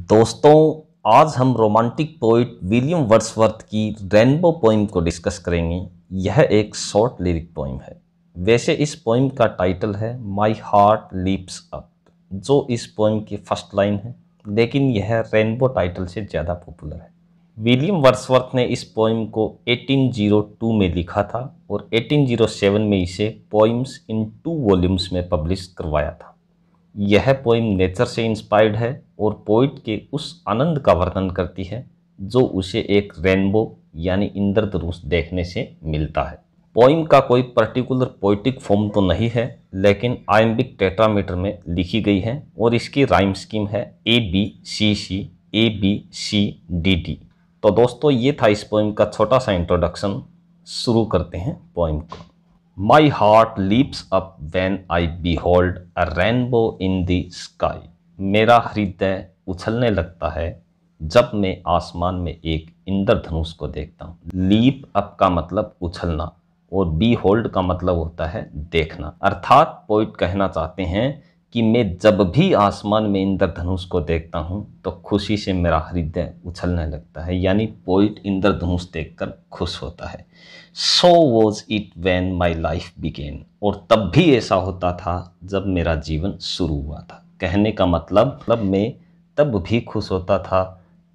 दोस्तों, आज हम रोमांटिक पोइट विलियम वर्ड्सवर्थ की रेनबो पोइम को डिस्कस करेंगे। यह एक शॉर्ट लिरिक पोइम है। वैसे इस पोइम का टाइटल है माई हार्ट लीप्स अप, जो इस पोइम की फर्स्ट लाइन है, लेकिन यह रेनबो टाइटल से ज़्यादा पॉपुलर है। विलियम वर्ड्सवर्थ ने इस पोइम को 1802 में लिखा था और 1807 में इसे पोइम्स इन 2 वॉल्यूम्स में पब्लिश करवाया था। यह पोइम नेचर से इंस्पायर्ड है और पोइट के उस आनंद का वर्णन करती है जो उसे एक रेनबो यानी इंद्रधनुष देखने से मिलता है। पोइम का कोई पर्टिकुलर पोइटिक फॉर्म तो नहीं है, लेकिन आयम्बिक टेट्रामीटर में लिखी गई है और इसकी राइम स्कीम है ABCC ABCDD। तो दोस्तों, ये था इस पोइम का छोटा सा इंट्रोडक्शन। शुरू करते हैं पोइम को। My heart leaps up when I behold a rainbow in the sky। मेरा हृदय उछलने लगता है जब मैं आसमान में एक इंद्रधनुष को देखता हूँ। लीप अप का मतलब उछलना और behold का मतलब होता है देखना। अर्थात पोइट कहना चाहते हैं कि मैं जब भी आसमान में इंद्रधनुष को देखता हूँ तो खुशी से मेरा हृदय उछलने लगता है, यानी पोइट इंद्रधनुष देखकर खुश होता है। So was it when my life began। और तब भी ऐसा होता था जब मेरा जीवन शुरू हुआ था। कहने का मतलब मैं तब भी खुश होता था,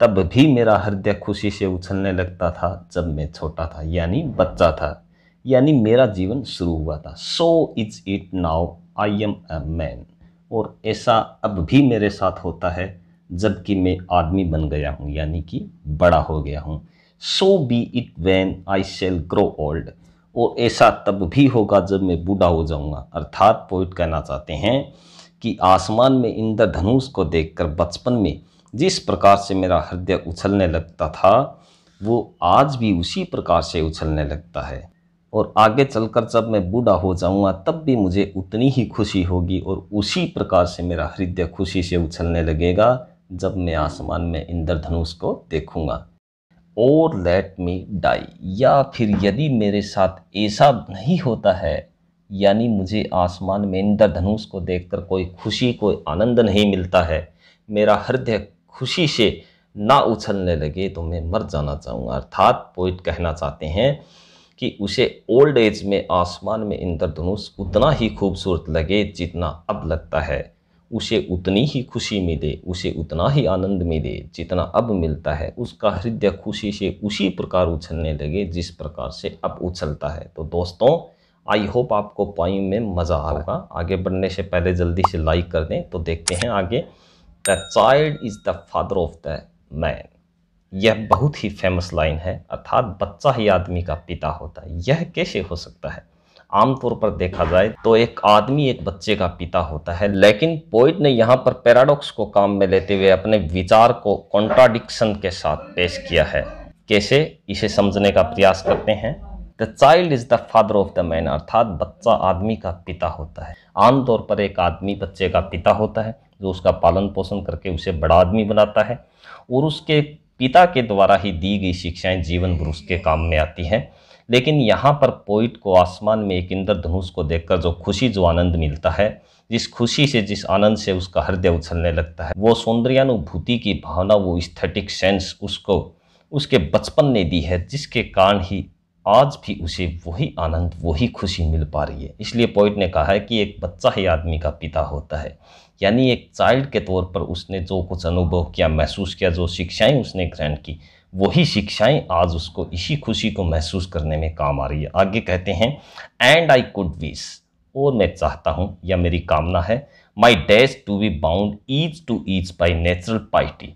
तब भी मेरा हृदय खुशी से उछलने लगता था जब मैं छोटा था, यानी बच्चा था, यानी मेरा जीवन शुरू हुआ था। So is it now I am a man। और ऐसा अब भी मेरे साथ होता है जबकि मैं आदमी बन गया हूँ, यानी कि बड़ा हो गया हूँ। So be it when I shall grow old। और ऐसा तब भी होगा जब मैं बूढ़ा हो जाऊंगा। अर्थात पोइट कहना चाहते हैं कि आसमान में इंद्रधनुष को देखकर बचपन में जिस प्रकार से मेरा हृदय उछलने लगता था, वो आज भी उसी प्रकार से उछलने लगता है। और आगे चलकर जब मैं बूढ़ा हो जाऊंगा तब भी मुझे उतनी ही खुशी होगी और उसी प्रकार से मेरा हृदय खुशी से उछलने लगेगा जब मैं आसमान में इंद्रधनुष को देखूंगा। और लेट मी डाई। या फिर यदि मेरे साथ ऐसा नहीं होता है, यानी मुझे आसमान में इंद्रधनुष को देखकर कोई खुशी, कोई आनंद नहीं मिलता है, मेरा हृदय खुशी से ना उछलने लगे, तो मैं मर जाना चाहूँगा। अर्थात पोइट कहना चाहते हैं कि उसे ओल्ड एज में आसमान में इंद्रधनुष उतना ही खूबसूरत लगे जितना अब लगता है, उसे उतनी ही खुशी मिले, उसे उतना ही आनंद मिले जितना अब मिलता है, उसका हृदय खुशी से उसी प्रकार उछलने लगे जिस प्रकार से अब उछलता है। तो दोस्तों, आई होप आपको पोइम में मज़ा आएगा। आगे बढ़ने से पहले जल्दी से लाइक कर दें। तो देखते हैं आगे। The child is the father of the man. यह बहुत ही फेमस लाइन है, अर्थात बच्चा ही आदमी का पिता होता है। यह कैसे हो सकता है? आमतौर पर देखा जाए तो एक आदमी एक बच्चे का पिता होता है, लेकिन पोइट ने यहाँ पर पैराडॉक्स को काम में लेते हुए अपने विचार को कॉन्ट्राडिक्शन के साथ पेश किया है। कैसे, इसे समझने का प्रयास करते हैं। The child is the father of the man, अर्थात बच्चा आदमी का पिता होता है। आमतौर पर एक आदमी बच्चे का पिता होता है जो उसका पालन पोषण करके उसे बड़ा आदमी बनाता है और उसके पिता के द्वारा ही दी गई शिक्षाएं जीवन भर उसके काम में आती हैं। लेकिन यहाँ पर पोइट को आसमान में एक इंद्रधनुष को देखकर जो खुशी, जो आनंद मिलता है, जिस खुशी से, जिस आनंद से उसका हृदय उछलने लगता है, वो सौंदर्यानुभूति की भावना, वो एस्थेटिक सेंस उसको उसके बचपन ने दी है, जिसके कारण ही आज भी उसे वही आनंद, वही खुशी मिल पा रही है। इसलिए पोइट ने कहा है कि एक बच्चा ही आदमी का पिता होता है, यानी एक चाइल्ड के तौर पर उसने जो कुछ अनुभव किया, महसूस किया, जो शिक्षाएं उसने ग्रहण की, वही शिक्षाएं आज उसको इसी खुशी को महसूस करने में काम आ रही है। आगे कहते हैं, एंड आई कुड विश, और मैं चाहता हूँ या मेरी कामना है, my days to be bound each to each by natural piety,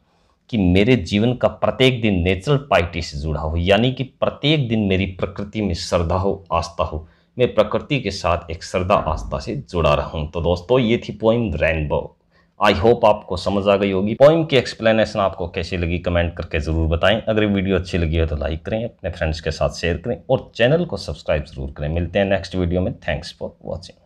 कि मेरे जीवन का प्रत्येक दिन नेचुरल पाइटी से जुड़ा हो, यानी कि प्रत्येक दिन मेरी प्रकृति में श्रद्धा हो, आस्था हो, मैं प्रकृति के साथ एक श्रद्धा आस्था से जुड़ा रहूं। तो दोस्तों, ये थी पोइम रेनबो। आई होप आपको समझ आ गई होगी। पोइम की एक्सप्लेनेशन आपको कैसी लगी कमेंट करके ज़रूर बताएं। अगर वीडियो अच्छी लगी हो तो लाइक करें, अपने फ्रेंड्स के साथ शेयर करें और चैनल को सब्सक्राइब जरूर करें। मिलते हैं नेक्स्ट वीडियो में। Thanks for watching.